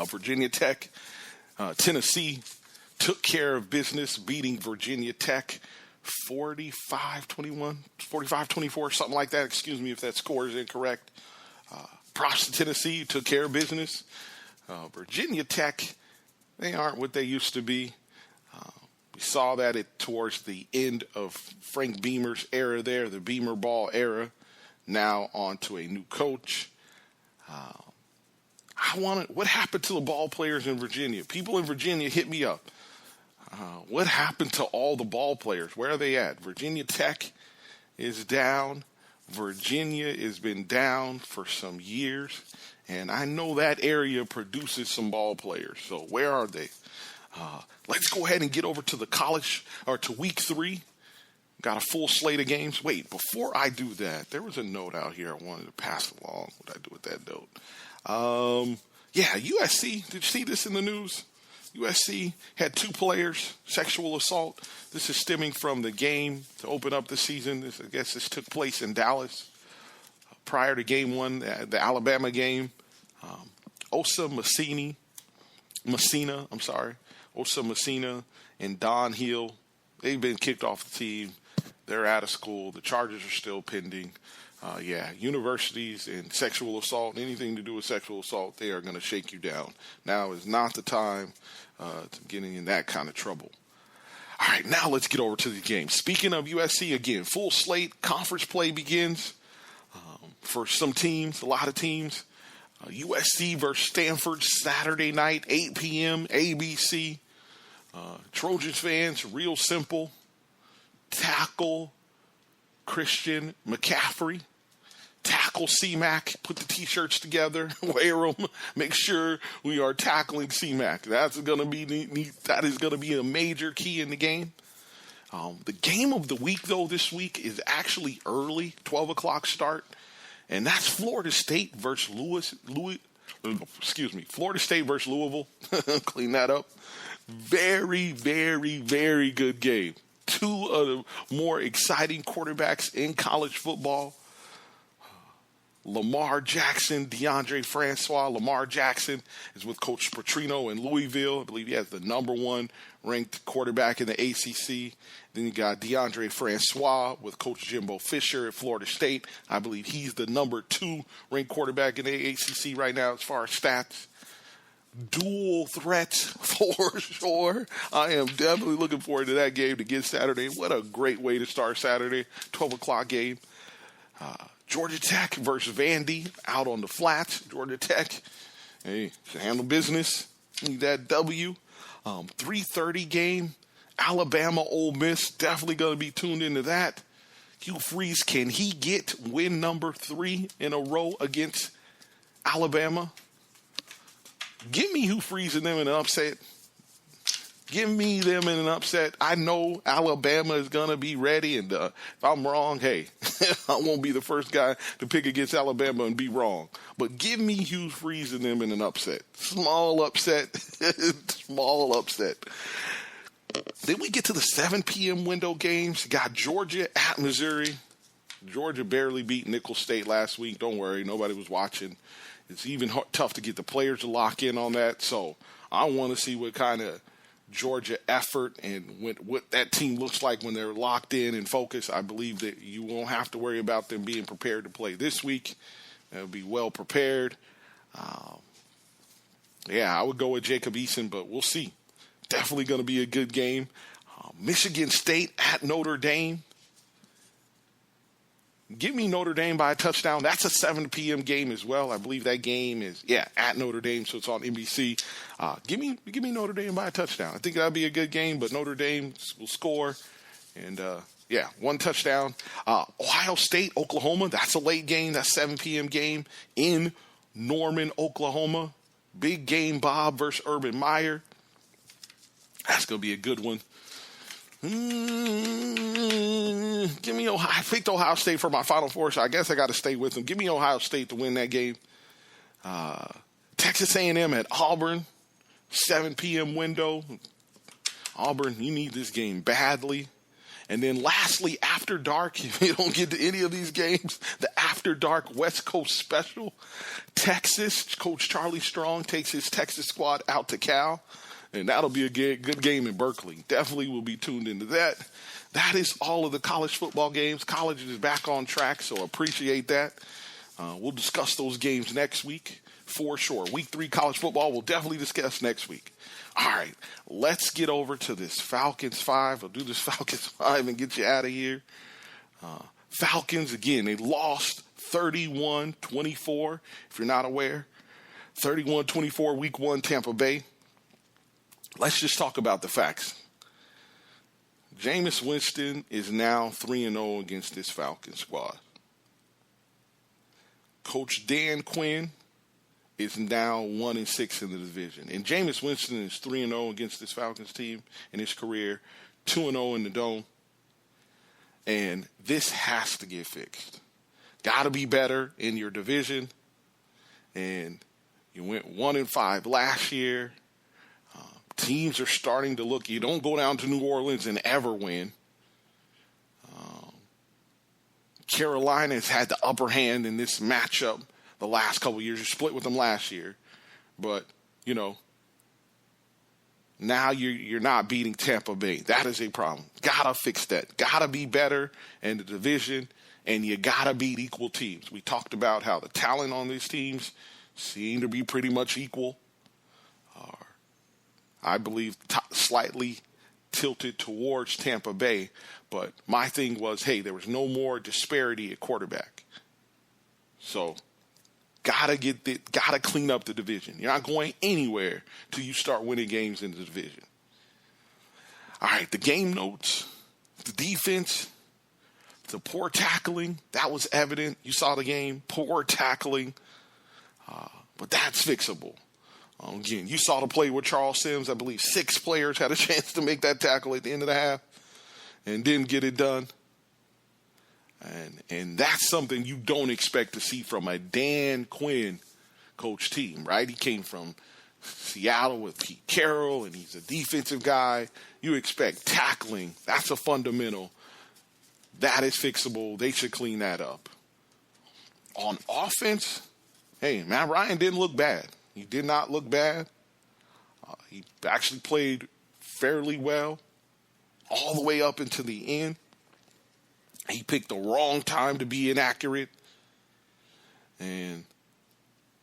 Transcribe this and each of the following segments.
Virginia Tech, Tennessee took care of business, beating Virginia Tech 45-21, 45-24, something like that. Excuse me if that score is incorrect. Props to Tennessee, took care of business. Virginia Tech, they aren't what they used to be. We saw that towards the end of Frank Beamer's era there, the Beamer ball era. Now on to a new coach. What happened to the ball players in Virginia? People in Virginia, hit me up. What happened to all the ball players? Where are they at? Virginia Tech is down. Virginia has been down for some years. And I know that area produces some ball players. So where are they? Let's go ahead and get over to the college, or to week 3. Got a full slate of games. Wait, before I do that, there was a note out here I wanted to pass along. What did I do with that note? USC. Did you see this in the news? USC had 2 players, sexual assault. This is stemming from the game to open up the season. I guess this took place in Dallas prior to game 1, the Alabama game. Osa Messina and Don Hill, they've been kicked off the team. They're out of school. The charges are still pending. Universities and sexual assault, anything to do with sexual assault, they are going to shake you down. Now is not the time to getting in that kind of trouble. All right, now let's get over to the game. Speaking of USC, again, full slate, conference play begins for some teams, a lot of teams. USC versus Stanford, Saturday night, 8 p.m., ABC. Trojans fans, real simple. Tackle Christian McCaffrey. Tackle C-Mac. Put the T-shirts together, wear them. Make sure we are tackling C-Mac. That is going to be a major key in the game. The game of the week, though, this week is actually early, 12 o'clock start. And that's Florida State versus Florida State versus Louisville. Clean that up. Very, very, very good game. 2 of the more exciting quarterbacks in college football. Lamar Jackson, DeAndre Francois. Lamar Jackson is with Coach Petrino in Louisville. I believe he has the number 1 ranked quarterback in the ACC. Then you got DeAndre Francois with Coach Jimbo Fisher at Florida State. I believe he's the number 2 ranked quarterback in the ACC right now as far as stats. Dual threats for sure. I am definitely looking forward to that game to get Saturday. What a great way to start Saturday. 12 o'clock game. Georgia Tech versus Vandy out on the flats. Georgia Tech, hey, handle business. Need that W. 3:30 game. Alabama, Ole Miss. Definitely going to be tuned into that. Hugh Freeze, can he get win number 3 in a row against Alabama? Give me Hugh Freeze and them in an upset. Give me them in an upset. I know Alabama is going to be ready, and if I'm wrong, hey, I won't be the first guy to pick against Alabama and be wrong. But give me Hugh Freeze and them in an upset. Small upset. Small upset. Then we get to the 7 p.m. window games. Got Georgia at Missouri. Georgia barely beat Nicholls State last week. Don't worry, nobody was watching. It's even tough to get the players to lock in on that. So I want to see what kind of Georgia effort and what that team looks like when they're locked in and focused. I believe that you won't have to worry about them being prepared to play this week. They'll be well prepared. I would go with Jacob Eason, but we'll see. Definitely going to be a good game. Michigan State at Notre Dame. Give me Notre Dame by a touchdown. That's a 7 p.m. game as well. I believe that game is, at Notre Dame, so it's on NBC. Give me Notre Dame by a touchdown. I think that'll be a good game, but Notre Dame will score. And, 1 touchdown. Ohio State, Oklahoma, that's a late game. That's 7 p.m. game in Norman, Oklahoma. Big game, Bob versus Urban Meyer. That's going to be a good one. Give me Ohio. I picked Ohio State for my Final Four, so I guess I got to stay with them. Give me Ohio State to win that game. Texas A&M at Auburn, 7 p.m. window. Auburn, you need this game badly. And then lastly, after dark, if you don't get to any of these games, the After Dark West Coast special. Texas, Coach Charlie Strong takes his Texas squad out to Cal. And that'll be a good game in Berkeley. Definitely will be tuned into that. That is all of the college football games. College is back on track, so appreciate that. We'll discuss those games next week for sure. Week 3 college football we'll definitely discuss next week. All right, let's get over to this Falcons 5. I'll do this Falcons 5 and get you out of here. Falcons, again, they lost 31-24, if you're not aware. 31-24, week 1, Tampa Bay. Let's just talk about the facts. Jameis Winston is now 3-0 against this Falcons squad. Coach Dan Quinn is now 1-6 in the division. And Jameis Winston is 3-0 against this Falcons team in his career, 2-0 in the Dome. And this has to get fixed. Got to be better in your division. And you went 1-5 last year. Teams are starting to look. You don't go down to New Orleans and ever win. Carolina has had the upper hand in this matchup the last couple of years. You split with them last year. But, now you're not beating Tampa Bay. That is a problem. Got to fix that. Got to be better in the division, and you got to beat equal teams. We talked about how the talent on these teams seem to be pretty much equal. I believe slightly tilted towards Tampa Bay, but my thing was, hey, there was no more disparity at quarterback. So, gotta clean up the division. You're not going anywhere till you start winning games in the division. All right, the game notes, the defense, the poor tackling, that was evident. You saw the game, poor tackling, but that's fixable. Again, you saw the play with Charles Sims. I believe 6 players had a chance to make that tackle at the end of the half and didn't get it done. And that's something you don't expect to see from a Dan Quinn coach team, right? He came from Seattle with Pete Carroll, and he's a defensive guy. You expect tackling. That's a fundamental. That is fixable. They should clean that up. On offense, hey, Matt Ryan didn't look bad. He did not look bad. He actually played fairly well all the way up until the end. He picked the wrong time to be inaccurate. And,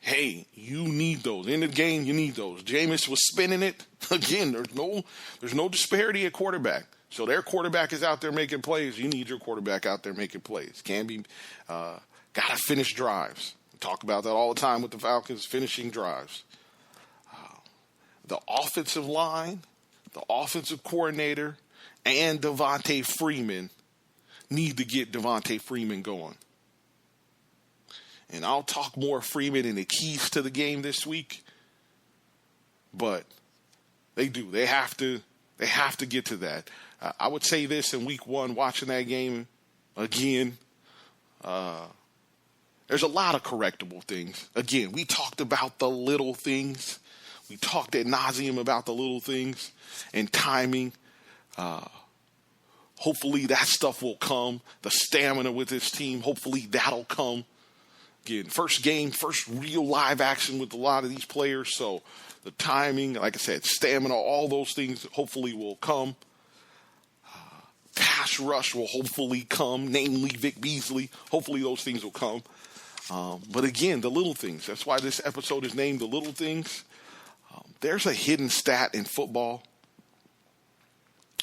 hey, you need those. In the game, you need those. Jameis was spinning it. Again, there's no disparity at quarterback. So their quarterback is out there making plays. You need your quarterback out there making plays. Got to finish drives. Talk about that all the time with the Falcons, finishing drives. The offensive line, the offensive coordinator, and Devontae Freeman need to get Devontae Freeman going. And I'll talk more Freeman and the keys to the game this week. But they do. They have to get to that. I would say this in week 1, watching that game again, there's a lot of correctable things. Again, we talked about the little things. We talked ad nauseum about the little things and timing. Hopefully that stuff will come. The stamina with this team, hopefully that'll come. Again, first game, first real live action with a lot of these players. So the timing, like I said, stamina, all those things hopefully will come. Pass rush will hopefully come, namely Vic Beasley. Hopefully those things will come. But again, the little things. That's why this episode is named The Little Things. There's a hidden stat in football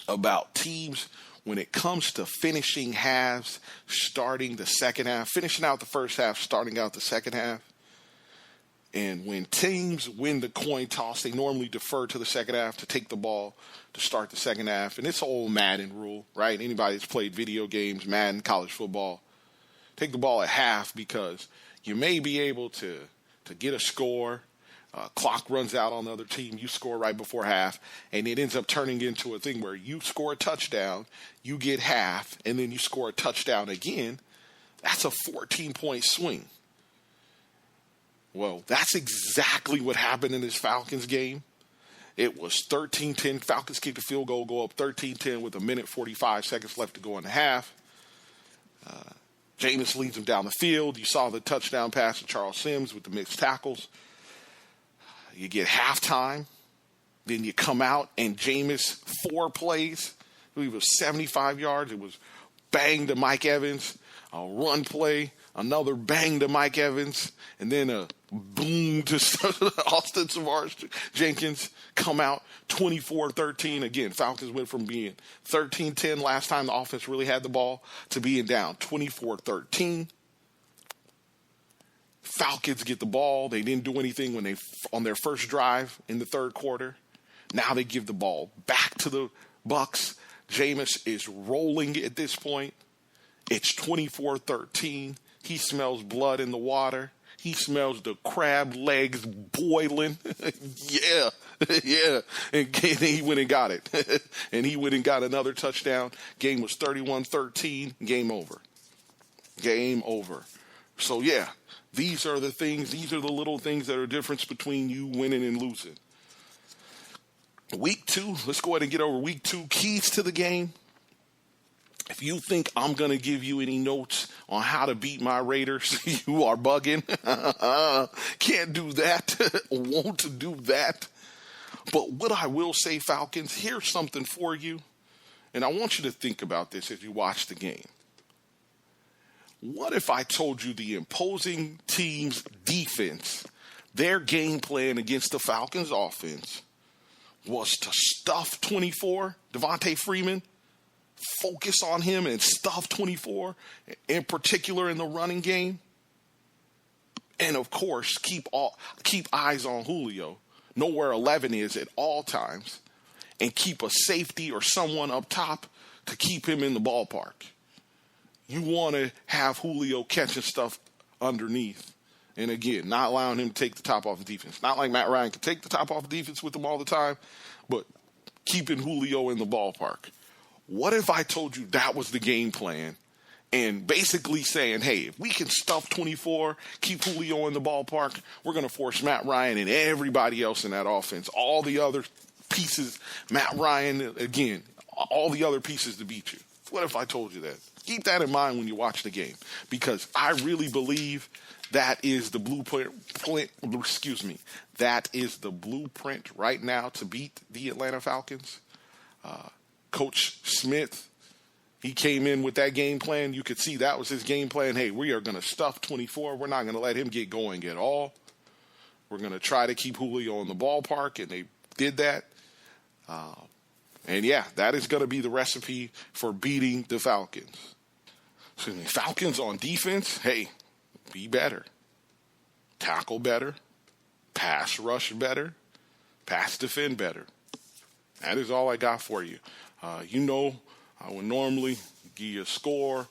about teams when it comes to finishing halves, starting the second half, finishing out the first half, starting out the second half. And when teams win the coin toss, they normally defer to the second half to take the ball to start the second half. And it's an old Madden rule, right? Anybody that's played video games, Madden, college football, take the ball at half because you may be able to get a score. Clock runs out on the other team. You score right before half, and it ends up turning into a thing where you score a touchdown, you get half, and then you score a touchdown again. That's a 14-point swing. Well, that's exactly what happened in this Falcons game. It was 13-10. Falcons kicked the field goal, go up 13-10 with 1:45 left to go in the half. Jameis leads them down the field. You saw the touchdown pass to Charles Sims with the mixed tackles. You get halftime. Then you come out and Jameis, 4 plays. I believe it was 75 yards. It was bang to Mike Evans, a run play, another bang to Mike Evans, and then a boom to Austin Savard Jenkins. Come out 24-13. Again, Falcons went from being 13-10 last time the offense really had the ball to being down 24-13. Falcons get the ball. They didn't do anything when on their first drive in the third quarter. Now they give the ball back to the Bucs. Jameis is rolling at this point. It's 24-13. He smells blood in the water. He smells the crab legs boiling. Yeah. And he went and got it. And he went and got another touchdown. Game was 31-13. Game over. Game over. So, yeah, these are the things. These are the little things that are the difference between you winning and losing. Week 2, let's go ahead and get over week 2. Keys to the game. If you think I'm going to give you any notes on how to beat my Raiders, you are bugging. Can't do that. Won't do that. But what I will say, Falcons, here's something for you. And I want you to think about this as you watch the game. What if I told you the opposing team's defense, their game plan against the Falcons offense, was to stuff 24, Devontae Freeman, focus on him and stuff 24, in particular in the running game. And, of course, keep eyes on Julio, know where 11 is at all times, and keep a safety or someone up top to keep him in the ballpark. You want to have Julio catching stuff underneath. And again, not allowing him to take the top off the defense. Not like Matt Ryan can take the top off the defense with him all the time, but keeping Julio in the ballpark. What if I told you that was the game plan and basically saying, hey, if we can stuff 24, keep Julio in the ballpark, we're going to force Matt Ryan and everybody else in that offense, all the other pieces, Matt Ryan, again, all the other pieces to beat you. What if I told you that? Keep that in mind when you watch the game, because I really believe that is the blueprint. That is the blueprint right now to beat the Atlanta Falcons. Coach Smith, he came in with that game plan. You could see that was his game plan. Hey, we are going to stuff 24. We're not going to let him get going at all. We're going to try to keep Julio in the ballpark, and they did that. And, yeah, that is going to be the recipe for beating the Falcons. Falcons on defense, hey, be better. Tackle better. Pass rush better. Pass defend better. That is all I got for you. I would normally give you a score.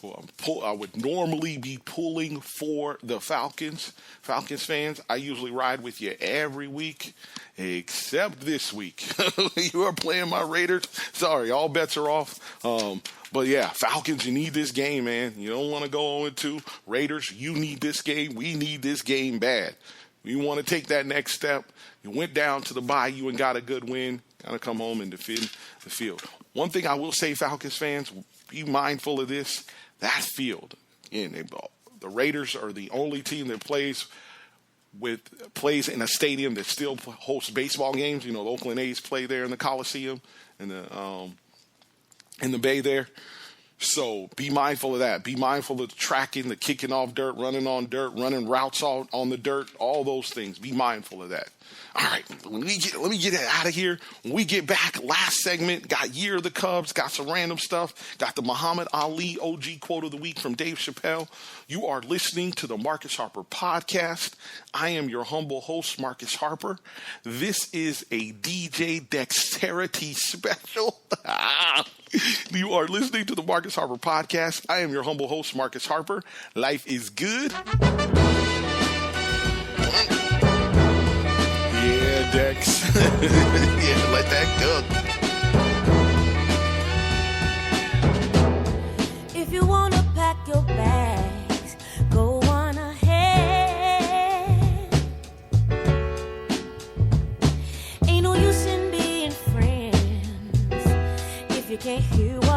I would normally be pulling for the Falcons. Falcons fans, I usually ride with you every week, except this week. You are playing my Raiders. Sorry, all bets are off. But yeah, Falcons, you need this game, man. You don't want to go 0-2. Raiders, you need this game. We need this game bad. We want to take that next step. You went down to the bayou and got a good win. Got to come home and defend the field. One thing I will say, Falcons fans, be mindful of this. That field, again, the Raiders are the only team that plays in a stadium that still hosts baseball games. You know, the Oakland A's play there in the Coliseum and in the Bay there. So be mindful of that. Be mindful of the tracking, the kicking off dirt, running on dirt, running routes on the dirt, all those things. Be mindful of that. All right, let me get out of here. When we get back, last segment, got Year of the Cubs, got some random stuff, got the Muhammad Ali OG quote of the week from Dave Chappelle. You are listening to the Marcus Harper Podcast. I am your humble host, Marcus Harper. This is a DJ Dexterity special. You are listening to the Marcus Harper Podcast. I am your humble host, Marcus Harper. Life is good. Yeah, Dex. Yeah, let that go. If you want to pack your bags, go on ahead. Ain't no use in being friends if you can't hear what